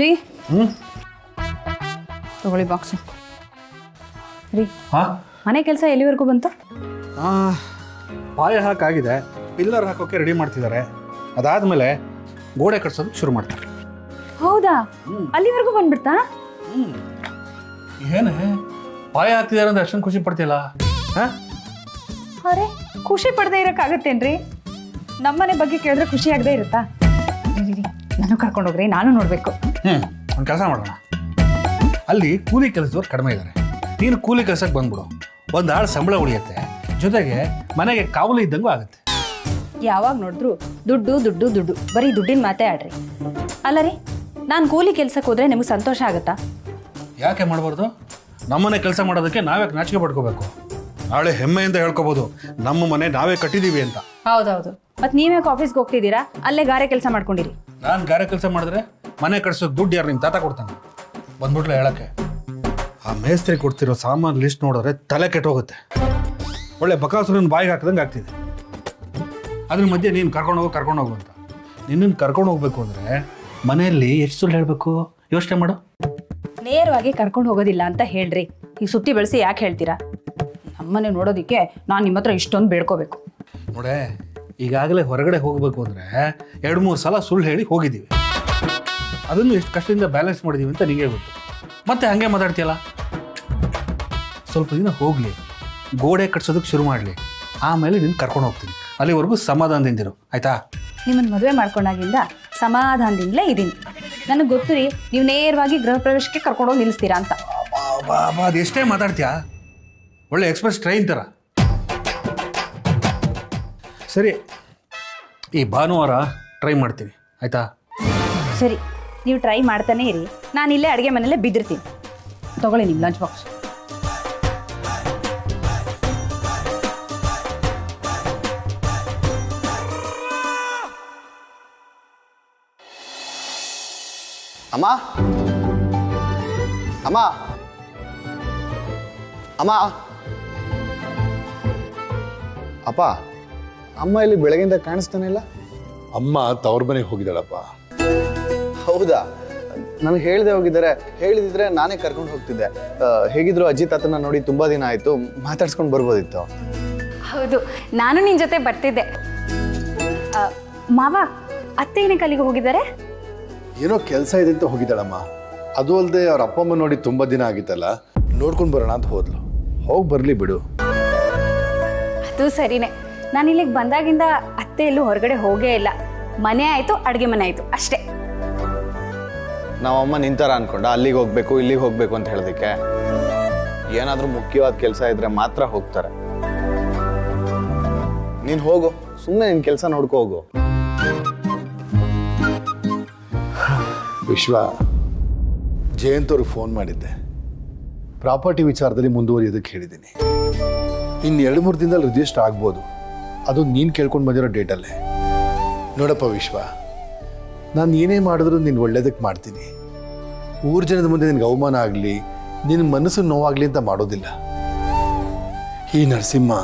ರೀ ತಗೊಳ್ಳಿ ಬಾಕ್ಸು ರೀ. ಮನೆ ಕೆಲಸ ಎಲ್ಲಿವರೆಗೂ ಬಂತು? ಪಾಯ ಹಾಕಾಗಿದೆ, ಪಿಲ್ಲರ್ ಹಾಕೋಕೆ ರೆಡಿ ಮಾಡ್ತಿದ್ದಾರೆ. ಅದಾದಮೇಲೆ ಗೋಡೆ ಕಟ್ಸೋದಕ್ಕೆ ಶುರು ಮಾಡ್ತಾರೆ. ಹೌದಾ? ಅಲ್ಲಿವರೆಗೂ ಬಂದ್ಬಿಡ್ತಾ? ಏನೇ ಪಾಯ ಹಾಕ್ತಿದ್ದಾರೆ ಅಂದ್ರೆ ಅಷ್ಟೊಂದು ಖುಷಿ ಪಡ್ತಿಲ್ಲ? ಅರೆ ಖುಷಿ ಪಡದೆ ಇರೋಕ್ಕಾಗತ್ತೇನ್ರಿ? ನಮ್ಮನೆ ಬಗ್ಗೆ ಕೇಳಿದ್ರೆ ಖುಷಿ ಆಗದೆ ಇರುತ್ತಾ? ನಾನು ಕರ್ಕೊಂಡೋಗ್ರಿ, ನಾನು ನೋಡಬೇಕು. ಒಂದು ಕೆಲಸ ಮಾಡೋಣ, ಅಲ್ಲಿ ಕೂಲಿ ಕೆಲಸದವ್ರು ಕಡಿಮೆ ಇದ್ದಾರೆ. ನೀನು ಕೂಲಿ ಕೆಲಸಕ್ಕೆ ಬಂದ್ಬಿಡು, ಒಂದು ಆಳು ಸಂಬಳ ಉಳಿಯುತ್ತೆ, ಜೊತೆಗೆ ಮನೆಗೆ ಕಾವಲು ಇದ್ದಂಗೂ ಆಗುತ್ತೆ. ಯಾವಾಗ ನೋಡಿದ್ರು ದುಡ್ಡು ದುಡ್ಡು ದುಡ್ಡು, ಬರೀ ದುಡ್ಡಿನ ಮಾತೇ ಆಡ್ರಿ. ಅಲ್ಲ ರೀ, ನಾನು ಕೂಲಿ ಕೆಲ್ಸಕ್ಕೆ ಹೋದ್ರೆ ನಿಮಗೆ ಸಂತೋಷ ಆಗುತ್ತಾ? ಯಾಕೆ ಮಾಡಬಾರ್ದು? ನಮ್ಮನೆ ಕೆಲಸ ಮಾಡೋದಕ್ಕೆ ನಾವ್ಯಾಕೆ ನಾಚಿಕೆ ಪಡ್ಕೋಬೇಕು? ನಾಳೆ ಹೆಮ್ಮೆಯಿಂದ ಹೇಳ್ಕೊಬೋದು, ನಮ್ಮ ಮನೆ ನಾವೇ ಕಟ್ಟಿದ್ದೀವಿ ಅಂತ. ಹೌದೌದು, ಮತ್ತೆ ನೀವ್ಯಾಕೆ ಆಫೀಸ್ಗೆ ಹೋಗ್ತಿದ್ದೀರಾ? ಅಲ್ಲೇ ಗಾರೆ ಕೆಲಸ ಮಾಡ್ಕೊಂಡಿರಿ. ನಾನು ಗಾರೆ ಕೆಲಸ ಮಾಡಿದ್ರೆ ಮನೆ ಕಟ್ಸೋಕೆ ದುಡ್ಡು ಯಾರು ನಿಮ್ಮ ತಾತ ಕೊಡ್ತಾನೆ? ಬಂದ್ಬಿಟ್ಲ ಹೇಳಕ್ಕೆ. ಆ ಮೇಸ್ತ್ರಿ ಕೊಡ್ತಿರೋ ಸಾಮಾನು ಲಿಸ್ಟ್ ನೋಡಿದ್ರೆ ತಲೆ ಕೆಟ್ಟೋಗುತ್ತೆ. ಒಳ್ಳೆ ಬಕಾಸುರನ ಬಾಯಿಗೆ ಹಾಕಿದಂಗೆ ಆಗ್ತಿದೆ. ಅದ್ರ ಮಧ್ಯೆ ನೀನು ಕರ್ಕೊಂಡು ಹೋಗು ಅಂತ. ನಿನ್ನನ್ನು ಕರ್ಕೊಂಡು ಹೋಗ್ಬೇಕು ಅಂದರೆ ಮನೆಯಲ್ಲಿ ಎಷ್ಟು ಸುಳ್ಳು ಹೇಳಬೇಕು ಯೋಚನೆ ಮಾಡು. ನೇರವಾಗಿ ಕರ್ಕೊಂಡು ಹೋಗೋದಿಲ್ಲ ಅಂತ ಹೇಳ್ರಿ. ಈಗ ಸುತ್ತಿ ಬೆಳೆಸಿ ಯಾಕೆ ಹೇಳ್ತೀರಾ? ನಮ್ಮನೆ ನೋಡೋದಕ್ಕೆ ನಾನು ನಿಮ್ಮ ಹತ್ರ ಇಷ್ಟೊಂದು ಬೇಡ್ಕೋಬೇಕು? ನೋಡೆ, ಈಗಾಗಲೇ ಹೊರಗಡೆ ಹೋಗಬೇಕು ಅಂದರೆ 2-3 ಸಲ ಸುಳ್ಳು ಹೇಳಿ ಹೋಗಿದ್ದೀವಿ. ಅದನ್ನು ಎಷ್ಟು ಕಷ್ಟದಿಂದ ಬ್ಯಾಲೆನ್ಸ್ ಮಾಡಿದ್ದೀವಿ ಅಂತ ನಿಮಗೆ ಗೊತ್ತು. ಮತ್ತೆ ಹಾಗೆ ಮಾತಾಡ್ತೀಯಲ್ಲ. ಸ್ವಲ್ಪ ದಿನ ಹೋಗಲಿ, ಗೋಡೆ ಕಟ್ಸೋದಕ್ಕೆ ಶುರು ಮಾಡಲಿ, ಆಮೇಲೆ ನೀನು ಕರ್ಕೊಂಡು ಹೋಗ್ತೀನಿ. ಅಲ್ಲಿವರೆಗೂ ಸಮಾಧಾನದಿಂದಿರು, ಆಯಿತಾ? ನಿಮ್ಮನ್ನು ಮದುವೆ ಮಾಡ್ಕೊಂಡಾಗಿಂದ ಸಮಾಧಾನದಿಂದಲೇ ಇದ್ದೀನಿ. ನನಗೆ ಗೊತ್ತು ರೀ, ನೀವು ನೇರವಾಗಿ ಗೃಹ ಪ್ರವೇಶಕ್ಕೆ ಕರ್ಕೊಂಡೋಗಿ ನಿಲ್ಲಿಸ್ತೀರಾ ಅಂತ. ಅದು ಎಷ್ಟೇ ಮಾತಾಡ್ತೀಯಾ, ಒಳ್ಳೆ ಎಕ್ಸ್ಪ್ರೆಸ್ ಟ್ರೈನ್ ಥರ. ಸರಿ, ಈ ಭಾನುವಾರ ಟ್ರೈ ಮಾಡ್ತೀನಿ, ಆಯಿತಾ? ಸರಿ, ನೀವು ಟ್ರೈ ಮಾಡ್ತಾನೆ ಇರಿ, ನಾನು ಇಲ್ಲೇ ಅಡುಗೆ ಮನೆಯಲ್ಲೇ ಬಿದ್ದಿರ್ತೀನಿ. ತಗೊಳ್ಳಿ ನಿಮ್ಮ ಲಂಚ್ ಬಾಕ್ಸ್. ಅಮ್ಮ ಅಮ್ಮ ಅಮ್ಮ ಅಪ್ಪ, ಅಮ್ಮ ಇಲ್ಲಿ ಬೆಳಗಿಂದ ಕಾಣಿಸ್ತಾನೆ ಇಲ್ಲ. ಅಮ್ಮ ತವ್ರ ಮನೆಗೆ ಹೋಗಿದ್ದಾಳಪ್ಪ. ಹೌದಾ? ನನಗೆ ಹೇಳ್ದೆ ಹೋಗಿದ್ದಾರೆ. ಹೇಳಿದಿದ್ರೆ ನಾನೇ ಕರ್ಕೊಂಡು ಹೋಗ್ತಿದ್ದೆ. ಹೇಗಿದ್ರು ಅಜ್ಜಿ ತಾತನ ನೋಡಿ ತುಂಬಾ ದಿನ ಆಯ್ತು, ಮಾತಾಡ್ಸ್ಕೊಂಡು ಬರ್ಬೋದಿತ್ತು. ಹೌದು, ನಾನು ನಿನ್ನ ಜೊತೆ ಬರ್ತಿದ್ದೆ. ಮಾವ, ಅತ್ತೆ ಏನಕ್ಕೆ ಅಲ್ಲಿಗೆ ಹೋಗಿದ್ದಾರೆ? ಏನೋ ಕೆಲಸ ಇದೆ ಅಂತ ಹೋಗಿದ್ದಾಳಮ್ಮ. ಅದು ಅಲ್ಲದೆ ಅವ್ರ ಅಪ್ಪ ಅಮ್ಮ ನೋಡಿ ತುಂಬಾ ದಿನ ಆಗಿತ್ತಲ್ಲ, ನೋಡ್ಕೊಂಡು ಬರೋಣ ಅಂತ ಹೋದ್ಲು. ಹೋಗಿ ಬರಲಿ ಬಿಡು. ಅದು ಸರಿನೇ. ನಾನು ಇಲ್ಲಿಗೆ ಬಂದಾಗಿಂದ ಅತ್ತೆ ಎಲ್ಲೂ ಹೊರಗಡೆ ಹೋಗೇ ಇಲ್ಲ. ಮನೆ ಆಯಿತು, ಅಡುಗೆ ಮನೆ ಆಯಿತು, ಅಷ್ಟೇ. ನಾವಮ್ಮ ನಿಂತಾರ ಅನ್ಕೊಂಡ ಅಲ್ಲಿಗೆ ಹೋಗ್ಬೇಕು ಇಲ್ಲಿಗೆ ಹೋಗ್ಬೇಕು ಅಂತ ಹೇಳೋದಕ್ಕೆ. ಏನಾದರೂ ಮುಖ್ಯವಾದ ಕೆಲಸ ಇದ್ರೆ ಮಾತ್ರ ಹೋಗ್ತಾರೆ. ನೀನು ಹೋಗು, ಸುಮ್ಮನೆ ನಿನ್ನ ಕೆಲಸ ನೋಡ್ಕೋ ಹೋಗು. ವಿಶ್ವ, ಜಯಂತ್ ಅವ್ರಿಗೆ ಫೋನ್ ಮಾಡಿದ್ದೆ. ಪ್ರಾಪರ್ಟಿ ವಿಚಾರದಲ್ಲಿ ಮುಂದುವರಿಯೋದಕ್ಕೆ ಹೇಳಿದ್ದೀನಿ. ಇನ್ನು 2-3 ದಿನದಲ್ಲಿ ರಿಜಿಸ್ಟರ್ ಆಗ್ಬೋದು. ಅದು ನೀನು ಕೇಳ್ಕೊಂಡು ಬಂದಿರೋ ಡೇಟಲ್ಲೇ. ನೋಡಪ್ಪ ವಿಶ್ವ, ನಾನು ಏನೇ ಮಾಡಿದ್ರು ನೀನು ಒಳ್ಳೇದಕ್ಕೆ ಮಾಡ್ತೀನಿ. ಊರು ಜನದ ಮುಂದೆ ನಿನಗೆ ಅವಮಾನ ಆಗಲಿ, ನಿನ್ನ ಮನಸ್ಸು ನೋವಾಗಲಿ ಅಂತ ಮಾಡೋದಿಲ್ಲ. ಈ ನರಸಿಂಹ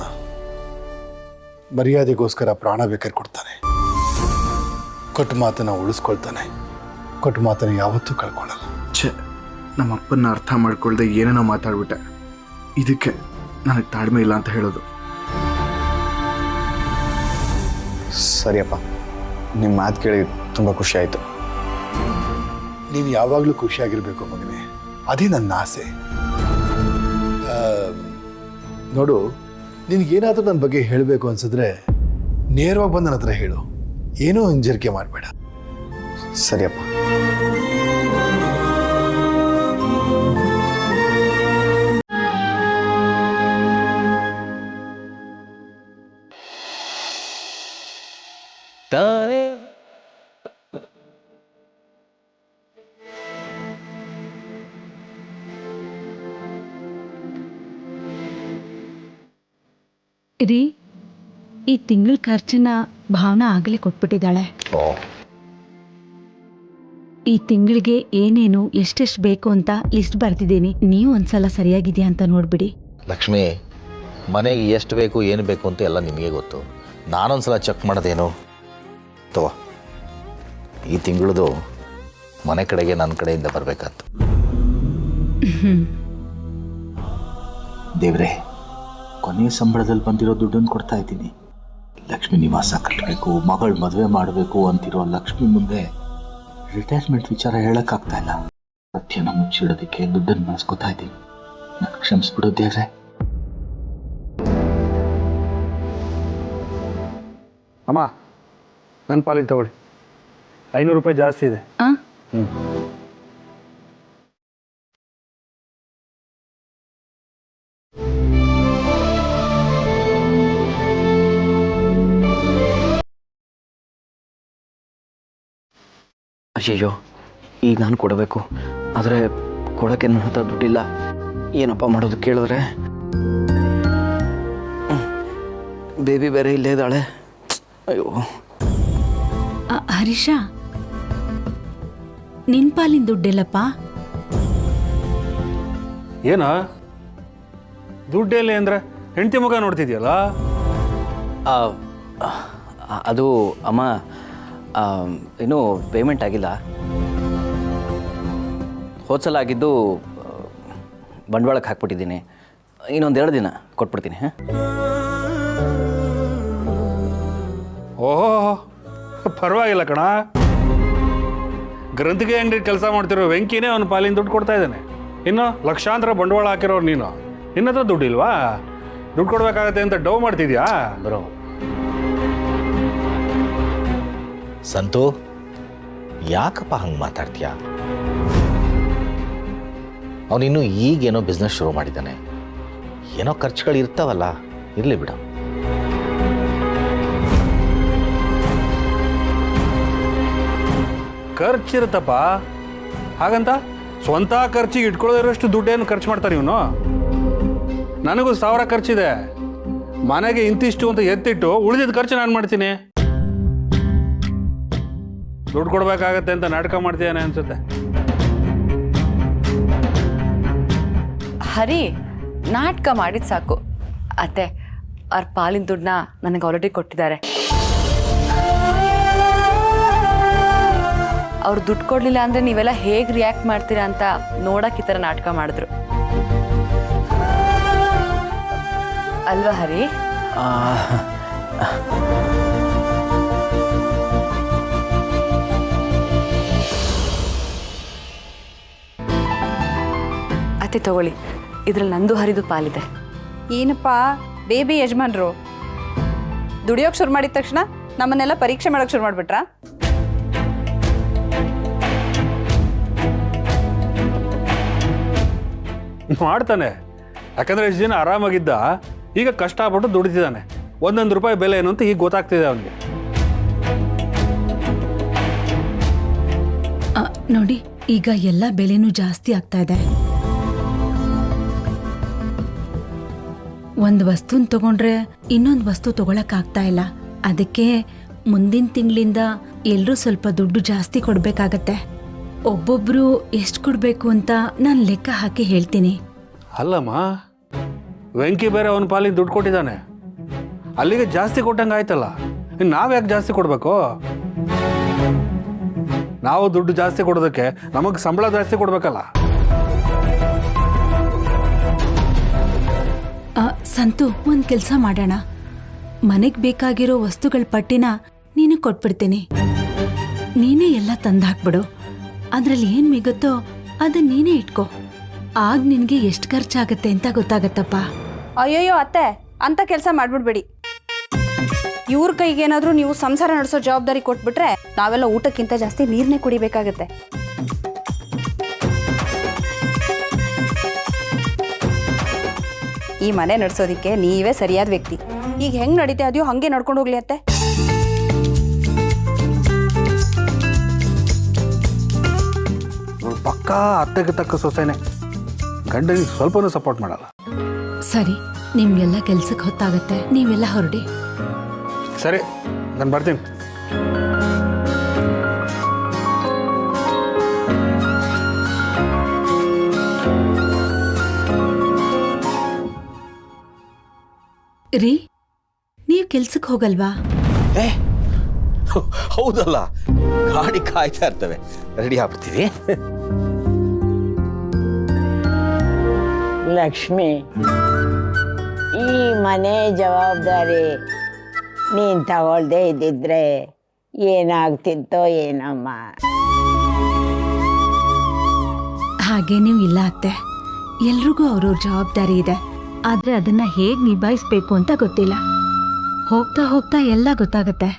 ಮರ್ಯಾದೆಗೋಸ್ಕರ ಪ್ರಾಣ ಬೇಕಾದ್ರೆ ಕೊಡ್ತಾನೆ. ಕೊಟ್ಟ ಮಾತನ್ನು ಉಳಿಸ್ಕೊಳ್ತಾನೆ, ಕೊಟ್ಟ ಮಾತನ್ನು ಯಾವತ್ತೂ ಕಳ್ಕೊಳ್ಳಲ್ಲ. ನಮ್ಮ ಅಪ್ಪನ ಅರ್ಥ ಮಾಡ್ಕೊಳ್ದೆ ಏನೇನೋ ಮಾತಾಡ್ಬಿಟ್ಟೆ. ಇದಕ್ಕೆ ನನಗೆ ತಾಳ್ಮೆ ಇಲ್ಲ ಅಂತ ಹೇಳೋದು. ಸರಿಯಪ್ಪ, ನಿಮ್ಮ ಮಾತು ಕೇಳಿ ತುಂಬ ಖುಷಿ ಆಯಿತು. ನೀನು ಯಾವಾಗಲೂ ಖುಷಿಯಾಗಿರ್ಬೇಕು ಮಗನೇ, ಅದೇ ನನ್ನ ಆಸೆ. ನೋಡು, ನಿನಗೇನಾದರೂ ನನ್ನ ಬಗ್ಗೆ ಹೇಳಬೇಕು ಅನ್ಸಿದ್ರೆ ನೇರವಾಗಿ ಬಂದು ನನ್ನ ಹತ್ರ ಹೇಳು. ಏನೂ ಹಿಂಜರಿಕೆ ಮಾಡಬೇಡ. ಸರಿಯಪ್ಪ. ರೀ, ಈ ತಿಂಗಳ ಖರ್ಚನ್ನ ಭಾವನಾ ಆಗಲೇ ಕೊಟ್ಬಿಟ್ಟಿದ್ದಾಳೆ. ಈ ತಿಂಗಳಿಗೆ ಏನೇನು ಎಷ್ಟೆಷ್ಟು ಬೇಕು ಅಂತ ಲಿಸ್ಟ್ ಬರ್ತಿದ್ದೀನಿ. ನೀವು ಒಂದ್ಸಲ ಸರಿಯಾಗಿದೆಯಾ ಅಂತ ನೋಡ್ಬಿಡಿ. ಲಕ್ಷ್ಮಿ, ಮನೆಗೆ ಎಷ್ಟು ಬೇಕು ಏನು ಬೇಕು ಅಂತ ಎಲ್ಲ ನಿಮಗೆ ಗೊತ್ತು. ನಾನೊಂದ್ಸಲ ಚೆಕ್ ಮಾಡೋದೇನು? ತಗೋ, ಈ ತಿಂಗಳದು ಮನೆ ಕಡೆಗೆ ನನ್ನ ಕಡೆಯಿಂದ ಬರಬೇಕಾಯ್ತು. ದೇವ್ರೆ, ಕೊನೆಯ ಸಂಬಳದಲ್ಲಿ ಬಂದಿರೋ ದುಡ್ಡನ್ನು ಕೊಡ್ತಾ ಇದ್ದೀನಿ. ಲಕ್ಷ್ಮಿ ನಿವಾಸ ಕಟ್ಟಬೇಕು, ಮಗಳು ಮದುವೆ ಮಾಡಬೇಕು ಅಂತಿರೋ ಲಕ್ಷ್ಮಿ ಮುಂದೆ ರಿಟೈರ್ಮೆಂಟ್ ವಿಚಾರ ಹೇಳೋಕ್ಕಾಗ್ತಾ ಇಲ್ಲ. ಸತ್ಯನ ಮುಚ್ಚಿಡೋದಕ್ಕೆ ದುಡ್ಡನ್ನು ಬಳಸ್ಕೊತಾ ಇದ್ದೀನಿ. ನಾನು ಕ್ಷಮಿಸ್ಬಿಡು ದೇವ್ರೆ. ಅಮ್ಮ, ನನ್ನ ಪಾಲಿಗೆ ತಗೊಳ್ಳಿ. 500 ರೂಪಾಯಿ ಜಾಸ್ತಿ ಇದೆ. ಅಯ್ಯಯ್ಯೋ, ಈಗ ನಾನು ಕೊಡಬೇಕು, ಆದರೆ ಕೊಡೋಕ್ಕೆ ನನ್ನ ಹತ್ರ ದುಡ್ಡಿಲ್ಲ. ಏನಪ್ಪ ಮಾಡೋದು ಕೇಳಿದ್ರೆ? ಬೇಬಿ ಬೇರೆ ಇಲ್ಲೇ ಇದ್ದಾಳೆ. ಅಯ್ಯೋ. ಹರೀಶ, ನಿನ್ ಪಾಲಿನ ದುಡ್ಡೆಲ್ಲಪ್ಪ? ಏನ ದುಡ್ಡೆಲ್ಲಿ ಅಂದ್ರೆ ಹೆಂಡತಿ ಮುಖ ನೋಡ್ತಿದ್ಯಲ್ಲ? ಅದು ಅಮ್ಮ, ಇನ್ನೂ ಪೇಮೆಂಟ್ ಆಗಿಲ್ಲ. ಹೋದ್ಸಲ ಆಗಿದ್ದು ಬಂಡವಾಳಕ್ಕೆ ಹಾಕ್ಬಿಟ್ಟಿದ್ದೀನಿ. ಇನ್ನೊಂದು 2 ದಿನ ಕೊಟ್ಬಿಡ್ತೀನಿ. ಹಾಂ. ಓಹೋ, ಪರವಾಗಿಲ್ಲ ಕಣ. ಗ್ರಂಥಿಗೆ ಅಂಗಡಿ ಕೆಲಸ ಮಾಡ್ತಿರೋ ವೆಂಕಿನೇ ಅವನ ಪಾಲಿನ ದುಡ್ಡು ಕೊಡ್ತಾ ಇದ್ದಾನೆ. ಇನ್ನು ಲಕ್ಷಾಂತರ ಬಂಡವಾಳ ಹಾಕಿರೋರು ನೀನು, ನಿನ್ನತ್ರ ದುಡ್ಡಿಲ್ವಾ? ದುಡ್ಡು ಕೊಡ್ಬೇಕಾಗತ್ತೆ ಅಂತ ಡೌ ಮಾಡ್ತಿದ್ಯಾ? ಬರೋ ಸಂತು, ಯಾಕಪ್ಪ ಹಂಗೆ ಮಾತಾಡ್ತೀಯ? ಅವನಿನ್ನೂ ಈಗೇನೋ ಬಿಸ್ನೆಸ್ ಶುರು ಮಾಡಿದ್ದಾನೆ. ಏನೋ ಖರ್ಚುಗಳು ಇರ್ತಾವಲ್ಲ, ಇರಲಿ ಬಿಡು. ಖರ್ಚಿರುತ್ತಪ್ಪ, ಹಾಗಂತ ಸ್ವಂತ ಖರ್ಚಿಗೆ ಇಟ್ಕೊಳ್ಳೋದಿರೋಷ್ಟು ದುಡ್ಡೇನು ಖರ್ಚು ಮಾಡ್ತಾರೆ ಇವನು. ನನಗೂ 1000 ಖರ್ಚಿದೆ. ಮನೆಗೆ ಇಂತಿಷ್ಟು ಅಂತ ಎತ್ತಿಟ್ಟು ಉಳಿದಿದ್ದ ಖರ್ಚು ನಾನು ಮಾಡ್ತೀನಿ. ದುಡ್ಡು ಕೊಡ್ಬೇಕಾಗತ್ತೆ ಅಂತ ನಾಟಕ ಮಾಡ್ತೀಯಾನೆ ಅನ್ಸುತ್ತೆ. ಹರಿ, ನಾಟಕ ಮಾಡಿದ್ ಸಾಕು. ಅತ್ತೆ, ಅವ್ರ ಪಾಲಿನ ದುಡ್ಡನ್ನ ನನಗೆ ಆಲ್ರೆಡಿ ಕೊಟ್ಟಿದ್ದಾರೆ. ಅವ್ರು ದುಡ್ಡು ಕೊಡ್ಲಿಲ್ಲ ಅಂದ್ರೆ ನೀವೆಲ್ಲ ಹೇಗೆ ರಿಯಾಕ್ಟ್ ಮಾಡ್ತೀರಾ ಅಂತ ನೋಡಕ್ ಈ ಥರ ನಾಟಕ ಮಾಡಿದ್ರು ಅಲ್ವಾ ಹರಿ? ಅತ್ತೆ ತಗೊಳ್ಳಿ, ಇದ್ರಲ್ಲಿ ನಂದು ಹರಿದು ಪಾಲಿದೆ. ಏನಪ್ಪ ಬೇಬಿ ಯಜಮಾನ್ರು ದುಡಿಯೋಕೆ ಶುರು ಮಾಡಿದ ತಕ್ಷಣ ನಮ್ಮನ್ನೆಲ್ಲ ಪರೀಕ್ಷೆ ಮಾಡೋಕೆ ಶುರು ಮಾಡಿಬಿಟ್ರಾ? ಮಾಡ್ತಾನೆ, ಯಾಕಂದ್ರೆ ಇಷ್ಟು ದಿನ ಆರಾಮಾಗಿದ್ದ. ಈಗ ಕಷ್ಟಪಟ್ಟು ದುಡಿತಿದ್ದಾನೆ. 1 ರೂಪಾಯಿ ಬೆಲೆ ಏನು ಅಂತ ಈಗ ಗೊತ್ತಾಗ್ತಿದೆ ಅವನಿಗೆ. ನೋಡಿ, ಈಗ ಎಲ್ಲ ಬೆಲೆನೂ ಜಾಸ್ತಿ ಆಗ್ತಾ ಇದೆ. ಒಂದು ವಸ್ತುನ ತಗೊಂಡ್ರೆ ಇನ್ನೊಂದು ವಸ್ತು ತಗೊಳಕ್ಕಾಗ್ತಾ ಇಲ್ಲ. ಅದಕ್ಕೆ ಮುಂದಿನ ತಿಂಗಳಿಂದ ಎಲ್ಲರೂ ಸ್ವಲ್ಪ ದುಡ್ಡು ಜಾಸ್ತಿ ಕೊಡ್ಬೇಕಾಗತ್ತೆ. ಒಬ್ಬೊಬ್ರು ಎಷ್ಟು ಕೊಡ್ಬೇಕು ಅಂತ ನಾನು ಲೆಕ್ಕ ಹಾಕಿ ಹೇಳ್ತೀನಿ. ಅಲ್ಲಮ್ಮ, ವೆಂಕಿ ಬೇರೆ ಅವನ ಪಾಲಿಗೆ ದುಡ್ಡು ಕೊಟ್ಟಿದ್ದಾನೆ. ಅಲ್ಲಿಗೆ ಜಾಸ್ತಿ ಕೊಟ್ಟಂಗೆ ಆಯ್ತಲ್ಲ. ನಾವು ಯಾಕೆ ಜಾಸ್ತಿ ಕೊಡಬೇಕು? ನಾವು ದುಡ್ಡು ಜಾಸ್ತಿ ಕೊಡೋದಕ್ಕೆ ನಮಗೆ ಸಂಬಳ ಜಾಸ್ತಿ ಕೊಡ್ಬೇಕಲ್ಲ. ಸಂತು, ಒಂದು ಕೆಲಸ ಮಾಡೋಣ. ಮನೆಗೆ ಬೇಕಾಗಿರೋ ವಸ್ತುಗಳ ಪಟ್ಟಿನ ನೀನು ಕೊಟ್ಬಿಡ್ತೀನಿ. ನೀನೇ ಎಲ್ಲ ತಂದು ಹಾಕ್ಬಿಡು. ಅದರಲ್ಲಿ ಏನು ಮಿಗುತ್ತೋ ಅದನ್ನ ನೀನೇ ಇಟ್ಕೋ. ಆಗ ನಿನಗೆ ಎಷ್ಟು ಖರ್ಚಾಗತ್ತೆ ಅಂತ ಗೊತ್ತಾಗತ್ತಪ್ಪ. ಅಯ್ಯಯ್ಯೋ ಅತ್ತೆ, ಅಂತ ಕೆಲಸ ಮಾಡ್ಬಿಡ್ಬೇಡಿ. ಇವ್ರ ಕೈಗೇನಾದ್ರೂ ನೀವು ಸಂಸಾರ ನಡೆಸೋ ಜವಾಬ್ದಾರಿ ಕೊಟ್ಬಿಟ್ರೆ ನಾವೆಲ್ಲ ಊಟಕ್ಕಿಂತ ಜಾಸ್ತಿ ನೀರನ್ನೇ ಕುಡಿಬೇಕಾಗತ್ತೆ. ಈ ಮನೆ ನಡೆಸೋದಿಕ್ಕೆ ನೀವೇ ಸರಿಯಾದ ವ್ಯಕ್ತಿ. ಈಗ ಹೆಂಗ್ ನಡೀತೆ ಅದೆಯೋ ಹಂಗೆ ನಡ್ಕೊಂಡು ಹೋಗ್ಲಿ ಅತ್ತೆ. ಪಕ್ಕಾ ಅತ್ತೆಗೆ ತಕ್ಕ ಸೊಸೆನೆ. ಗಂಡನಿಗೆ ಸ್ವಲ್ಪನೂ ಸಪೋರ್ಟ್ ಮಾಡಲ್ಲ. ಸರಿ, ನಿಮ್ಗೆಲ್ಲ ಕೆಲ್ಸಕ್ಕೆ ಹೊತ್ತಾಗತ್ತೆ, ನೀವೆಲ್ಲ ಹೊರಡಿ. ಸರಿ, ನಾನು ಬರ್ತೀನಿ. ರೀ, ನೀವು ಕೆಲ್ಸಕ್ಕೆ ಹೋಗಲ್ವಾ? ಹೌದಲ್ಲ, ಗಾಡಿ ಕಾಯ್ತಾ ಇರ್ತವೆ. ರೆಡಿ ಆಗ್ಬಿಡ್ತೀವಿ. ಲಕ್ಷ್ಮಿ, ಈ ಮನೆ ಜವಾಬ್ದಾರಿ ನೀನು ತಗೊಳ್ದೇ ಇದ್ದಿದ್ರೆ ಏನಾಗ್ತಿತ್ತೋ ಏನಮ್ಮ. ಹಾಗೇನೂ ಇಲ್ಲ ಅತ್ತೆ, ಎಲ್ರಿಗೂ ಅವ್ರವ್ರ ಜವಾಬ್ದಾರಿ ಇದೆ. ಆದ್ರೆ ಅದನ್ನ ಹೇಗ್ ನಿಭಾಯಿಸ್ಬೇಕು ಅಂತ ಗೊತ್ತಿಲ್ಲ. ಹೋಗ್ತಾ ಹೋಗ್ತಾ ಎಲ್ಲ ಗೊತ್ತಾಗತ್ತೆ.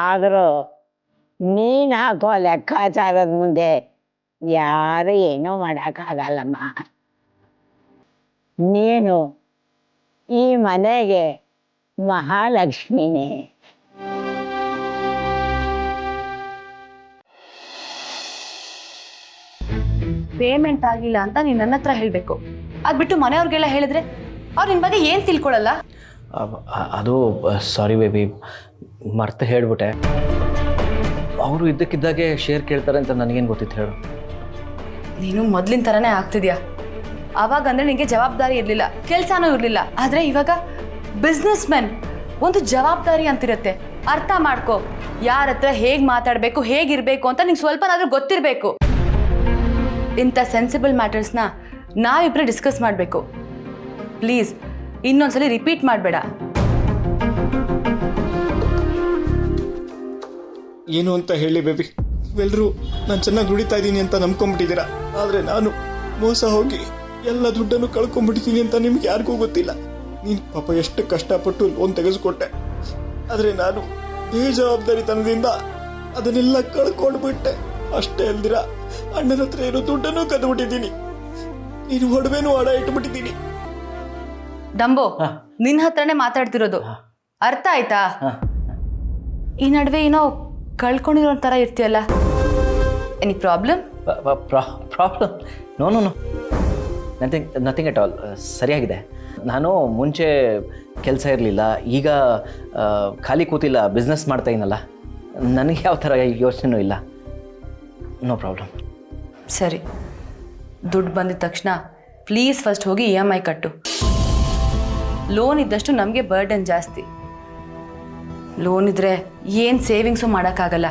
ಆದರೂ ನೀನು ಹಾಕೋ ಲೆಕ್ಕಾಚಾರದ ಮುಂದೆ ಯಾರು ಏನೂ ಮಾಡೋಕ್ಕಾಗಲ್ಲಮ್ಮ. ನೀನು ಈ ಮನೆಗೆ ಮಹಾಲಕ್ಷ್ಮಿನೇ. ಪೇಮೆಂಟ್ ಆಗಿಲ್ಲ ಅಂತ ನೀನು ನನ್ನ ಹತ್ರ ಹೇಳಬೇಕು. ಅದು ಬಿಟ್ಟು ಮನೆಯವ್ರಿಗೆಲ್ಲ ಹೇಳಿದ್ರೆ ಅವ್ರು ನಿನ್ನ ಬಗ್ಗೆ ಏನು ತಿಳ್ಕೊಳ್ಳಲ್ಲ. ಅದು ಸಾರಿ ಬೇಬಿ, ಮರ್ತು ಹೇಳ್ಬಿಟ್ಟೆ. ಅವರು ಇದ್ದಕ್ಕಿದ್ದಾಗೆ ಶೇರ್ ಕೇಳ್ತಾರೆ ಅಂತ ನನಗೇನು ಗೊತ್ತಿತ್ತು ಹೇಳು. ನೀನು ಮೊದಲಿನ ಥರನೇ ಆಗ್ತಿದ್ಯಾ. ಆವಾಗ ಅಂದರೆ ನಿನಗೆ ಜವಾಬ್ದಾರಿ ಇರಲಿಲ್ಲ, ಕೆಲಸನೂ ಇರಲಿಲ್ಲ. ಆದರೆ ಇವಾಗ ಬಿಸ್ನೆಸ್ ಮೆನ್ ಒಂದು ಜವಾಬ್ದಾರಿ ಅಂತಿರುತ್ತೆ. ಅರ್ಥ ಮಾಡ್ಕೋ, ಯಾರ ಹತ್ರ ಹೇಗೆ ಮಾತಾಡಬೇಕು, ಹೇಗಿರಬೇಕು ಅಂತ ನಿಂಗೆ ಸ್ವಲ್ಪನಾದರೂ ಗೊತ್ತಿರಬೇಕು. ಇಂಥ ಸೆನ್ಸಿಬಲ್ ಮ್ಯಾಟರ್ಸ್ನ ನಾವಿಬ್ಬರೇ ಡಿಸ್ಕಸ್ ಮಾಡಬೇಕು. ಪ್ಲೀಸ್ ಇನ್ನೊಂದ್ಸಲಿ ರಿಪೀಟ್ ಮಾಡಬೇಡ. ಏನು ಅಂತ ಹೇಳಿ ಬೇಬಿ, ಎಲ್ಲರೂ ನಾನು ಚೆನ್ನಾಗಿ ದುಡಿತಾ ಇದ್ದೀನಿ ಅಂತ ನಂಬ್ಕೊಂಡ್ಬಿಟ್ಟಿದ್ದೀರಾ. ಆದರೆ ನಾನು ಮೋಸ ಹೋಗಿ ಎಲ್ಲ ದುಡ್ಡನ್ನು ಕಳ್ಕೊಂಡ್ಬಿಟ್ಟಿದ್ದೀನಿ ಅಂತ ನಿಮ್ಗೆ ಯಾರಿಗೂ ಗೊತ್ತಿಲ್ಲ. ನೀನು ಪಾಪ ಎಷ್ಟು ಕಷ್ಟಪಟ್ಟು ಲೋನ್ ತೆಗೆದುಕೊಟ್ಟೆ, ಆದರೆ ನಾನು ಬೇಜವಾಬ್ದಾರಿತನದಿಂದ ಅದನ್ನೆಲ್ಲ ಕಳ್ಕೊಂಡ್ಬಿಟ್ಟೆ. ಅಷ್ಟೇ ಅಲ್ದಿರ ಅಣ್ಣನ ಹತ್ರ ಏನೋ ದುಡ್ಡನ್ನು ಕದ್ಬಿಟ್ಟಿದ್ದೀನಿ, ನೀನು ಒಡವೆನೂ ಅಡ ಇಟ್ಬಿಟ್ಟಿದ್ದೀನಿ. ಡಂಬೋ, ನಿನ್ನ ಹತ್ರನೇ ಮಾತಾಡ್ತಿರೋದು, ಅರ್ಥ ಆಯ್ತಾ? ಈ ನಡುವೆ ಏನೋ ಕಳ್ಕೊಂಡಿರೋ ಥರ ಇರ್ತೀಯಲ್ಲ, any problem? Problem? No no no, nothing at all. ಸರಿಯಾಗಿದೆ. ನಾನು ಮುಂಚೆ ಕೆಲಸ ಇರಲಿಲ್ಲ, ಈಗ ಖಾಲಿ ಕೂತಿಲ್ಲ, ಬಿಸ್ನೆಸ್ ಮಾಡ್ತಾ ಇದ್ದೀನಲ್ಲ, ನನಗೆ ಯಾವ ಥರ ಯೋಚನೆಯೂ ಇಲ್ಲ. No problem. ಸರಿ, ದುಡ್ಡು ಬಂದಿದ ತಕ್ಷಣ ಪ್ಲೀಸ್ ಫಸ್ಟ್ ಹೋಗಿ EMI ಕಟ್ಟು. ಲೋನ್ ಇದ್ದಷ್ಟು ನಮಗೆ ಬರ್ಡನ್ ಜಾಸ್ತಿ. ಲೋನ್ ಇದ್ದರೆ ಏನು ಸೇವಿಂಗ್ಸು ಮಾಡೋಕ್ಕಾಗಲ್ಲ,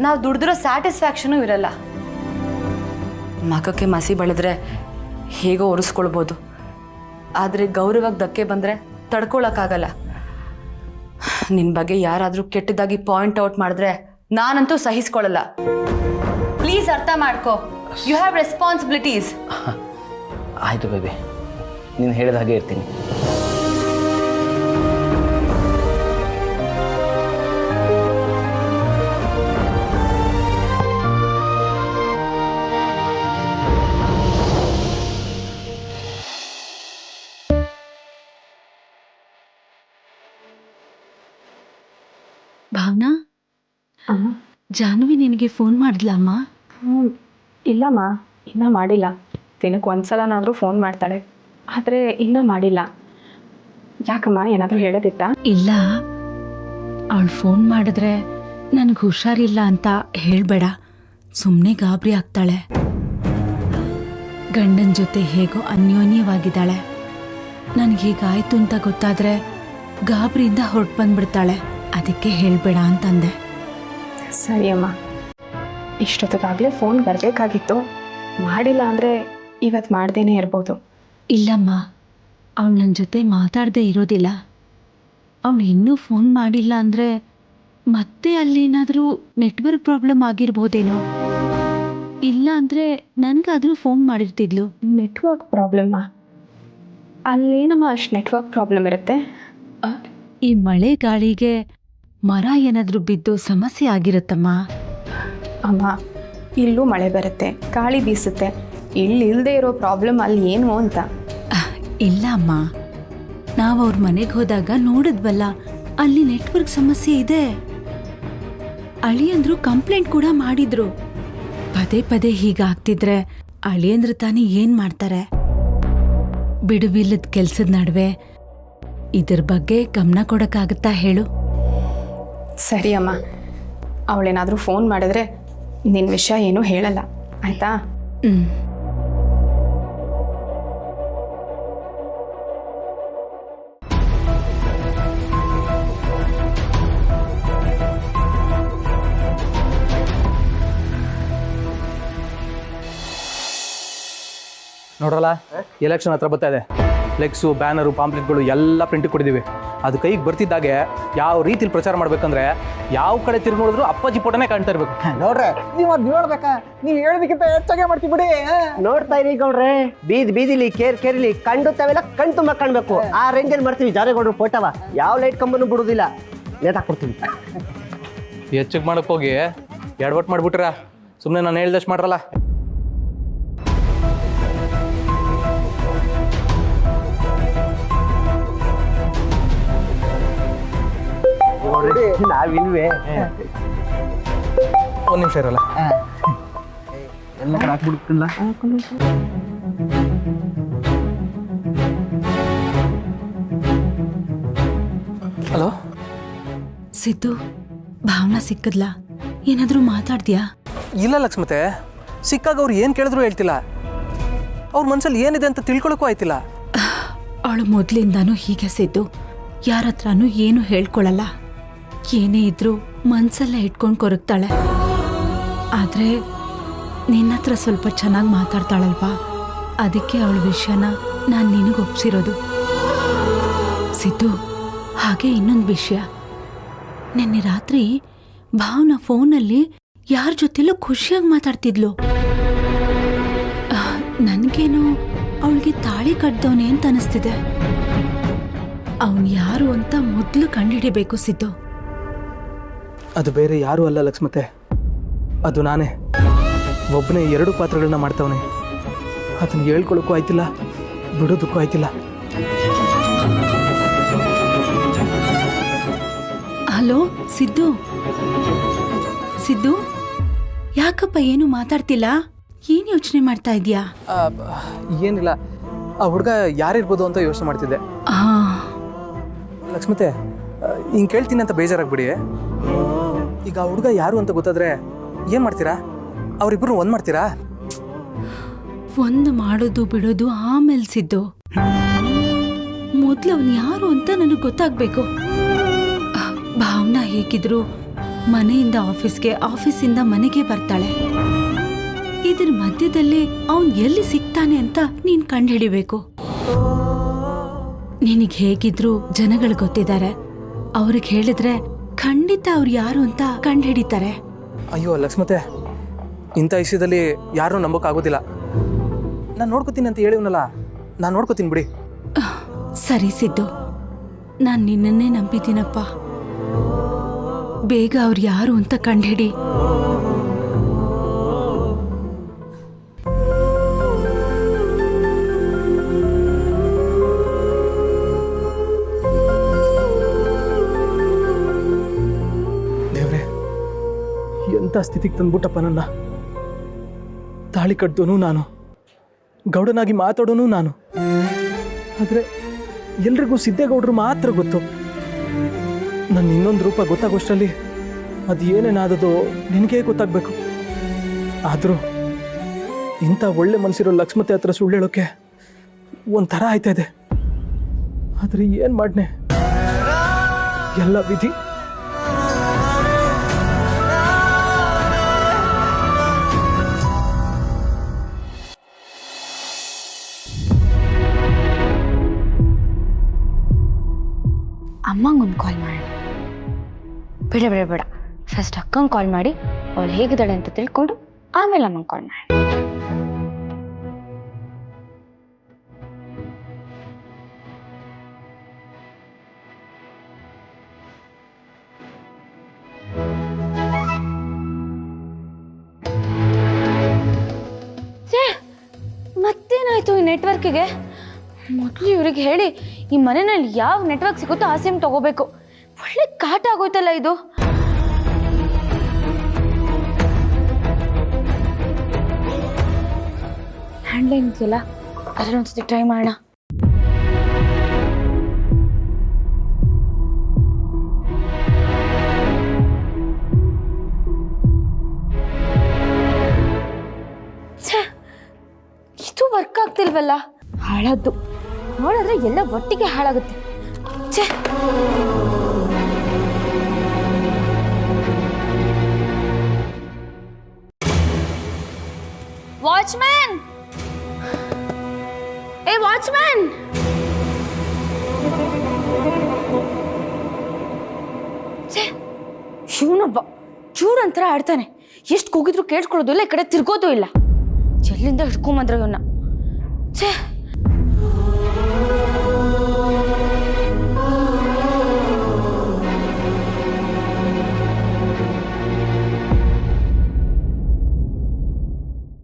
ನಾವು ದುಡ್ದಿರೋ ಸ್ಯಾಟಿಸ್ಫ್ಯಾಕ್ಷನೂ ಇರಲ್ಲ. ಮಖಕ್ಕೆ ಮಸಿ ಬೆಳೆದ್ರೆ ಹೇಗೋ ಒರೆಸ್ಕೊಳ್ಬೋದು, ಆದರೆ ಗೌರವಕ್ಕೆ ಧಕ್ಕೆ ಬಂದರೆ ತಡ್ಕೊಳಕ್ಕಾಗಲ್ಲ. ನಿನ್ನ ಬಗ್ಗೆ ಯಾರಾದರೂ ಕೆಟ್ಟದಾಗಿ ಪಾಯಿಂಟ್ ಔಟ್ ಮಾಡಿದ್ರೆ ನಾನಂತೂ ಸಹಿಸ್ಕೊಳ್ಳಲ್ಲ. ಪ್ಲೀಸ್ ಅರ್ಥ ಮಾಡ್ಕೋ, ಯು ಹ್ಯಾವ್ ರೆಸ್ಪಾನ್ಸಿಬಿಲಿಟೀಸ್. ಆಯಿತು ಬೇಬಿ, ನೀನು ಹೇಳಿದ ಹಾಗೆ ಇರ್ತೀನಿ. ಭಾವನಾ, ಜಾನ್ವಿ ನಿನಗೆ ಫೋನ್ ಮಾಡಿದ್ಲಮ್ಮ? ಇಲ್ಲಮ್ಮ, ಇನ್ನೂ ಮಾಡಿಲ್ಲ. ದಿನಕ್ಕೆ ಒಂದ್ಸಲನಾದರೂ ಫೋನ್ ಮಾಡ್ತಾಳೆ, ಆದರೆ ಇನ್ನೂ ಮಾಡಿಲ್ಲ. ಯಾಕಮ್ಮ, ಏನಾದರೂ ಹೇಳೋದಿತ್ತಾ? ಇಲ್ಲ, ಅವಳು ಫೋನ್ ಮಾಡಿದ್ರೆ ನನಗೆ ಹುಷಾರಿಲ್ಲ ಅಂತ ಹೇಳಬೇಡ, ಸುಮ್ಮನೆ ಗಾಬರಿ ಆಗ್ತಾಳೆ. ಗಂಡನ ಜೊತೆ ಹೇಗೋ ಅನ್ಯೋನ್ಯವಾಗಿದ್ದಾಳೆ. ನನಗೆ ಹೀಗಾಯ್ತು ಅಂತ ಗೊತ್ತಾದರೆ ಗಾಬರಿಯಿಂದ ಹೊರಟು ಬಂದ್ಬಿಡ್ತಾಳೆ. ಅದಕ್ಕೆ ಹೇಳಬೇಡ ಅಂತಂದೆ. ಸರಿ ಅಮ್ಮ, ಇಷ್ಟೊತ್ತಿಗಾಗಲೇ ಫೋನ್ ಬರಬೇಕಾಗಿತ್ತು. ಮಾಡಿಲ್ಲ ಅಂದರೆ ಇವತ್ತು ಮಾಡ್ದೇನೆ ಇರ್ಬೋದು. ಇಲ್ಲಮ್ಮ, ಅವಳು ನನ್ನ ಜೊತೆ ಮಾತಾಡದೇ ಇರೋದಿಲ್ಲ. ಅವಳು ಇನ್ನೂ ಫೋನ್ ಮಾಡಿಲ್ಲ ಅಂದರೆ ಮತ್ತೆ ಅಲ್ಲೇನಾದರೂ ನೆಟ್ವರ್ಕ್ ಪ್ರಾಬ್ಲಮ್ ಆಗಿರ್ಬೋದೇನೋ. ಇಲ್ಲ ಅಂದರೆ ನನಗಾದರೂ ಫೋನ್ ಮಾಡಿರ್ತಿದ್ಲು. ನೆಟ್ವರ್ಕ್ ಪ್ರಾಬ್ಲಮ್ಮ? ಅಲ್ಲೇನಮ್ಮ ಅಷ್ಟು ನೆಟ್ವರ್ಕ್ ಪ್ರಾಬ್ಲಮ್ ಇರುತ್ತೆ? ಈ ಮಳೆ ಗಾಳಿಗೆ ಮರ ಏನಾದರೂ ಬಿದ್ದು ಸಮಸ್ಯೆ ಆಗಿರುತ್ತಮ್ಮ. ಅಮ್ಮ, ಇಲ್ಲೂ ಮಳೆ ಬರುತ್ತೆ, ಗಾಳಿ ಬೀಸುತ್ತೆ. ಇಲ್ಲದೆ ಇರೋ ಪ್ರಾಬ್ಲಮ್ ಅಲ್ಲಿ ಏನು ಅಂತ? ಇಲ್ಲ ಅಮ್ಮ, ನಾವು ಅವ್ರ ಮನೆಗೆ ಹೋದಾಗ ನೋಡಿದ್ವಲ್ಲ, ಅಲ್ಲಿ ನೆಟ್ವರ್ಕ್ ಸಮಸ್ಯೆ ಇದೆ. ಅಳಿಯಂದ್ರು ಕಂಪ್ಲೇಂಟ್ ಕೂಡ ಮಾಡಿದ್ರು. ಪದೇ ಪದೇ ಹೀಗಾಗ್ತಿದ್ರೆ ಅಳಿಯಂದ್ರು ತಾನೇ ಏನು ಮಾಡ್ತಾರೆ? ಬಿಡುವಿಲ್ಲದ ಕೆಲ್ಸದ ನಡುವೆ ಇದ್ರ ಬಗ್ಗೆ ಗಮನ ಕೊಡೋಕ್ಕಾಗತ್ತಾ ಹೇಳು? ಸರಿ ಅಮ್ಮ, ಅವಳೇನಾದರೂ ಫೋನ್ ಮಾಡಿದ್ರೆ ನಿನ್ನ ವಿಷಯ ಏನೂ ಹೇಳಲ್ಲ, ಆಯಿತಾ? ನೋಡ್ರಲ್ಲ ಎಲೆಕ್ಷನ್ ಹತ್ರ ಬರ್ತಾ ಇದೆ. ಫ್ಲೆಕ್ಸು, ಬ್ಯಾನರು, ಪಾಂಪ್ಲೆಟ್ಗಳು ಎಲ್ಲ ಪ್ರಿಂಟಿಗೆ ಕೊಟ್ಟಿದ್ದೀವಿ. ಅದು ಕೈಗೆ ಬರ್ತಿದ್ದಾಗೆ ಯಾವ ರೀತಿಲಿ ಪ್ರಚಾರ ಮಾಡ್ಬೇಕಂದ್ರೆ ಯಾವ ಕಡೆ ತಿರುಗಿ ನೋಡಿದ್ರು ಅಪ್ಪಾಜಿ ಫೋಟೋನೇ ಕಾಣ್ತಾ ಇರ್ಬೇಕು. ನೋಡ್ರೆ ನೀವು ಅದು ನೋಡ್ಬೇಕಾ? ನೀವು ಹೇಳೋದಕ್ಕಿಂತ ಹೆಚ್ಚಾಗೆ ಮಾಡ್ತೀವಿ ಬಿಡಿ. ನೋಡ್ತಾ ಇರಿ ಗೌಡ್ರೆ, ಬೀದಿಲಿ ಕೇರಿಲಿ ಕಂಡು ತಾವೆಲ್ಲ ಕಣ್ ತುಂಬ ಕಾಣ್ಬೇಕು. ಆ ರೇಂಜಲ್ಲಿ ಮಾಡ್ತೀವಿ ಜಾರೇಗೌಡ್ರು ಫೋಟೋವ. ಯಾವ ಲೈಟ್ ಕಂಬನು ಬಿಡುದಿಲ್ಲ, ನೇತಾಕ್ಬಿಡ್ತೀವಿ. ಹೆಚ್ಚಿಗೆ ಮಾಡಕ್ಕೆ ಹೋಗಿ ಎಡವಟ್ಟು ಮಾಡಿಬಿಟ್ರ ಸುಮ್ಮನೆ ನಾನು ಹೇಳ್ದಷ್ಟು ಮಾಡ್ರಲ್ಲ. ನಾವಿಲ್ವೇ? ಒಂದು ನಿಮಿಷ ಇರಲ್ಲ, ಎಲ್ಲ ಕಡೆ ಹಾಕ್ಬಿಡ್ತಿಲ್ಲ. ಹಲೋ ಸಿದ್ದು, ಭಾವನಾ ಸಿಕ್ಕದ್ಲಾ? ಏನಾದರೂ ಮಾತಾಡ್ತೀಯಾ? ಇಲ್ಲ ಲಕ್ಷ್ಮತೆ, ಸಿಕ್ಕಾಗ ಅವ್ರು ಏನು ಕೇಳಿದ್ರು ಹೇಳ್ತಿಲ್ಲ. ಅವ್ರ ಮನ್ಸಲ್ಲಿ ಏನಿದೆ ಅಂತ ತಿಳ್ಕೊಳಕ್ಕೂ ಆಯ್ತಿಲ್ಲ. ಅವಳು ಮೊದಲಿಂದಾನೂ ಹೀಗೆ ಸಿದ್ದು, ಯಾರ ಹತ್ರನೂ ಏನು ಹೇಳ್ಕೊಳಲ್ಲ. ಏನೇ ಇದ್ರೂ ಮನ್ಸಲ್ಲೇ ಇಟ್ಕೊಂಡು ಕೊರಗ್ತಾಳೆ. ಆದರೆ ನಿನ್ನ ಹತ್ರ ಸ್ವಲ್ಪ ಚೆನ್ನಾಗಿ ಮಾತಾಡ್ತಾಳಲ್ವಾ, ಅದಕ್ಕೆ ಅವಳ ವಿಷಯನ ನಾನು ನಿನಗೆ ಒಪ್ಸಿರೋದು. ಸಿದ್ದು, ಹಾಗೆ ಇನ್ನೊಂದು ವಿಷಯ, ನಿನ್ನೆ ರಾತ್ರಿ ಭಾವನಾ ಫೋನಲ್ಲಿ ಯಾರ ಜೊತೆಲೂ ಖುಷಿಯಾಗಿ ಮಾತಾಡ್ತಿದ್ಲು. ನನಗೇನೋ ಅವಳಿಗೆ ತಾಳಿ ಕಟ್ದವನೇ ಅಂತ ಅನಿಸ್ತಿದೆ. ಅವನು ಯಾರು ಅಂತ ಮೊದಲು ಕಂಡುಹಿಡಿಬೇಕು ಸಿದ್ದು. ಅದು ಬೇರೆ ಯಾರೂ ಅಲ್ಲ ಲಕ್ಷ್ಮತೆ, ಅದು ನಾನೇ. ಒಬ್ಬನೇ 2 ಪಾತ್ರಗಳನ್ನ ಮಾಡ್ತವನೆ. ಅದನ್ನು ಹೇಳ್ಕೊಳಕ್ಕೂ ಆಯ್ತಿಲ್ಲ, ಬಿಡೋದಕ್ಕೂ ಆಯ್ತಿಲ್ಲ. ಹಲೋ ಸಿದ್ದು, ಸಿದ್ದು ಯಾಕಪ್ಪ ಏನು ಮಾತಾಡ್ತಿಲ್ಲ? ಏನು ಯೋಚನೆ ಮಾಡ್ತಾ ಇದೀಯಾ? ಏನಿಲ್ಲ, ಆ ಹುಡುಗ ಯಾರಿರ್ಬೋದು ಅಂತ ಯೋಚನೆ ಮಾಡ್ತಿದ್ದೆ. ಲಕ್ಷ್ಮತೆ, ಹಿಂಗೆ ಕೇಳ್ತೀನಿ ಅಂತ ಬೇಜಾರಾಗ್ಬಿಡಿ. ಈಗ ಆ ಹುಡುಗ ಯಾರು ಅಂತ ಗೊತ್ತಾದ್ರೆ ಏನು ಮಾಡ್ತೀರಾ? ಅವರಿಬ್ಬರು ಒಂದು ಮಾಡ್ತೀರಾ? ಒಂದು ಮಾಡೋದು ಬಿಡೋದು ಆಮೇಲೆ ಸಿದ್ದು. ಮೊದಲು ಅವನು ಯಾರು ಅಂತ ನನಗೆ ಗೊತ್ತಾಗಬೇಕು. ಭಾವನಾ ಹೇಗಿದ್ರು ಮನೆಯಿಂದ ಆಫೀಸ್ಗೆ, ಆಫೀಸಿಂದ ಮನೆಗೆ ಬರ್ತಾಳೆ. ಇದ್ರ ಮಧ್ಯದಲ್ಲಿ ಅವನ್ ಎಲ್ಲಿ ಸಿಗ್ತಾನೆ ಅಂತ ನೀನ್ ಕಂಡುಹಿಡಿಬೇಕು. ನಿನಗೆ ಹೇಗಿದ್ರು ಜನಗಳು ಗೊತ್ತಿದ್ದಾರೆ. ಅವ್ರಿಗೆ ಹೇಳಿದ್ರೆ ಖಂಡಿತ ಅವ್ರು ಯಾರು ಅಂತ ಕಂಡುಹಿಡಿತಾರೆ. ಅಯ್ಯೋ ಲಕ್ಷ್ಮತೆ, ಇಂಥ ವಿಷಯದಲ್ಲಿ ಯಾರೂ ನಂಬೋಕ್ಕಾಗೋದಿಲ್ಲ. ನಾನು ನೋಡ್ಕೋತೀನಿ ಅಂತ ಹೇಳಿವನಲ್ಲ, ನಾನು ನೋಡ್ಕೋತೀನಿ ಬಿಡಿ. ಸರಿ ಸಿದ್ದು, ನಾನು ನಿನ್ನನ್ನೇ ನಂಬಿದ್ದೀನಪ್ಪ. ಬೇಗ ಅವ್ರು ಯಾರು ಅಂತ ಕಂಡುಹಿಡಿ. ದೇವ್ರೆ, ಎಂಥ ಸ್ಥಿತಿಗೆ ತಂದ್ಬಿಟ್ಟಪ್ಪ ನನ್ನ. ತಾಳಿ ಕಟ್ಟೋನು ನಾನು, ಗೌಡನಾಗಿ ಮಾತಾಡೋನು ನಾನು. ಆದರೆ ಎಲ್ರಿಗೂ ಸಿದ್ದೇಗೌಡರು ಮಾತ್ರ ಗೊತ್ತು. ನನ್ನ ಇನ್ನೊಂದು ರೂಪ ಗೊತ್ತಾಗೋಷ್ಟರಲ್ಲಿ ಅದು ಏನೇನಾದದೋ ನಿನಗೇ ಗೊತ್ತಾಗಬೇಕು. ಆದರೂ ಇಂಥ ಒಳ್ಳೆ ಮನಸ್ಸಿರೋ ಲಕ್ಷ್ಮತೆ ಹತ್ರ ಸುಳ್ಳು ಹೇಳೋಕ್ಕೆ ಒಂಥರ ಆಯ್ತಾ ಇದೆ. ಆದರೆ ಏನು ಮಾಡ್ನೆ, ಎಲ್ಲ ವಿಧಿ. ಅಮ್ಮಂಗೊಂದು ಕಾಲ್ ಮಾಡೋಣ. ಬೇಡ, ಫಸ್ಟ್ ಅಕ್ಕಂಗೆ ಕಾಲ್ ಮಾಡಿ ಅವಳು ಹೇಗಿದ್ದಾಳೆ ಅಂತ ತಿಳ್ಕೊಂಡು ಆಮೇಲೆ ಅಮ್ಮಂಗೆ ಕಾಲ್ ಮಾಡಿ. ಮತ್ತೇನಾಯ್ತು ಈ ನೆಟ್ವರ್ಕಿಗೆ? ಮೊದಲು ಇವ್ರಿಗೆ ಹೇಳಿ ಈ ಮನೆಯಲ್ಲಿ ಯಾವ ನೆಟ್ವರ್ಕ್ ಸಿಗುತ್ತೋ ಆ ಸಿಮ್ ತಗೋಬೇಕು. ಒಳ್ಳೆ ಕಾಟ ಆಗೋಯ್ತಲ್ಲ ಇದು. ಹ್ಯಾಂಡ್ಲೈನ್ ಇದೆಯಲ್ಲ, ಅದನ್ನೊಂದ್ಸತಿ ಟ್ರೈ ಮಾಡೋಣ. ಇದು ವರ್ಕ್ ಆಗ್ತಿಲ್ವಲ್ಲ, ಹಾಳಾದ್ದು. ನೋಡಿದ್ರೆ ಎಲ್ಲ ಒಟ್ಟಿಗೆ ಹಾಳಾಗುತ್ತೆ. ಛೇ, ವಾಚ್ಮ್ಯಾನ್ ವಾಚ್ಮ್ಯಾನ್! ಇವನೊಬ್ಬ ಚೂಡಂತರ ಆಡ್ತಾನೆ. ಎಷ್ಟು ಕೂಗಿದ್ರು ಕೇಳಿಸ್ಕೊಳ್ಳೋದು ಇಲ್ಲ, ಈ ಕಡೆ ತಿರ್ಗೋದು ಇಲ್ಲ. ಎಲ್ಲಿಂದ ಹಿಡ್ಕೊಂಬಂದ್ರ ಇವನ್ನ. ಛೇ